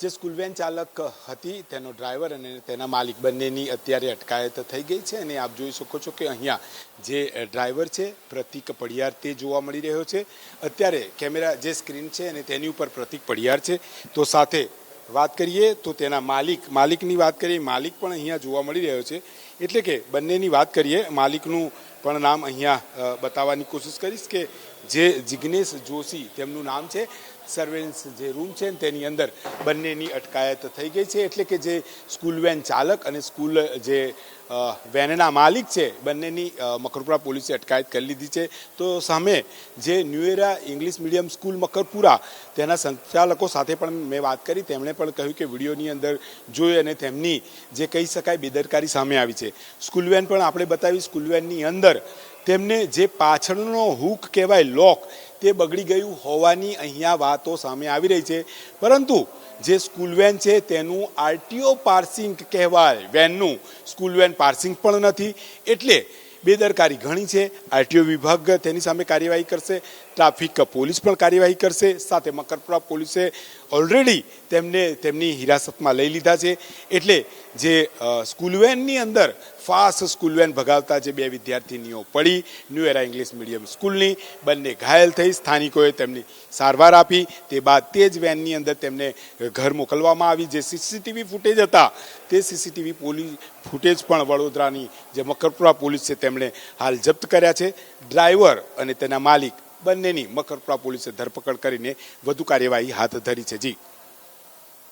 જે school van ચાલક હતી તેનો ડ્રાઈવર અને તેના માલિક બંનેની અત્યારે અટકાયત થઈ ગઈ છે અને આપ જોઈ શકો છો કે અહીંયા જે ડ્રાઈવર છે પ્રતિક પડિયાર તે જોવા મળી રહ્યો છે। અત્યારે કેમેરા જે સ્ક્રીન છે અને તેની ઉપર પ્રતિક પડિયાર છે। તો સાથે વાત કરીએ તો તેના માલિકની વાત કરીએ, માલિક પણ અહીંયા જોવા મળી રહ્યો છે। એટલે કે બંનેની વાત કરીએ, માલિકનું પણ નામ અહીંયા બતાવવાની કોશિશ કરીશ કે જે જિગ્નેશ જોશી તેમનું નામ છે। સર્વેલન્સ જે રૂમ છે તેની અંદર બંનેની અટકાયત થઈ ગઈ છે। એટલે કે જે સ્કૂલ વેન ચાલક અને સ્કૂલ જે વેનના માલિક છે બંનેની મકરપુરા પોલીસે અટકાયત કરી લીધી છે। તો સામે જે ન્યૂ એરા ઇંગ્લિશ મીડિયમ સ્કૂલ મકરપુરા તેના સંચાલકો સાથે પણ મેં વાત કરી, તેમણે પણ કહ્યું કે વિડીયોની અંદર જોઈ અને તેમની જે કહી શકાય બેદરકારી સામે આવી છે। સ્કૂલ વેન પણ આપણે બતાવી, સ્કૂલ વેનની અંદર તેમને જે પાછળનો હુક કહેવાય લોક તે બગડી ગયું હોવાની અહીંયા વાતો સામે આવી રહી છે। પરંતુ જે સ્કૂલ વેન છે તેનું આરટીઓ પાર્સિંગ કહેવાય, વેનનું સ્કૂલ વેન પાર્સિંગ પણ નથી, એટલે બેદરકારી ઘણી છે। આરટીઓ વિભાગ તેની સામે કાર્યવાહી કરશે, ટ્રાફિક પોલીસ પણ કાર્યવાહી કરશે, સાથે મકરપુરા પોલીસે ઓલરેડી તેમને તેમની હિરાસતમાં લઈ લીધા છે। એટલે જે સ્કૂલ વેનની અંદર ફાસ્ટ સ્કૂલ વેન ભગાવતા જે બે વિદ્યાર્થીનીઓ પડી ન્યૂ એરા ઇંગ્લિશ મીડિયમ સ્કૂલની, બંને ઘાયલ થઈ, સ્થાનિકોએ તેમની સારવાર આપી, તે બાદ તે જ વેનની અંદર તેમને ઘર મોકલવામાં આવી। જે સીસીટીવી ફૂટેજ હતા તે સીસીટીવી ફૂટેજ પણ વડોદરાની જે મકરપુરા પોલીસ છે તેમણે હાલ જપ્ત કર્યા છે। ડ્રાઈવર અને તેના માલિક બંનેની મકરપુરા પોલીસે ધરપકડ કરીને વધુ કાર્યવાહી હાથ ધરી છે। જી।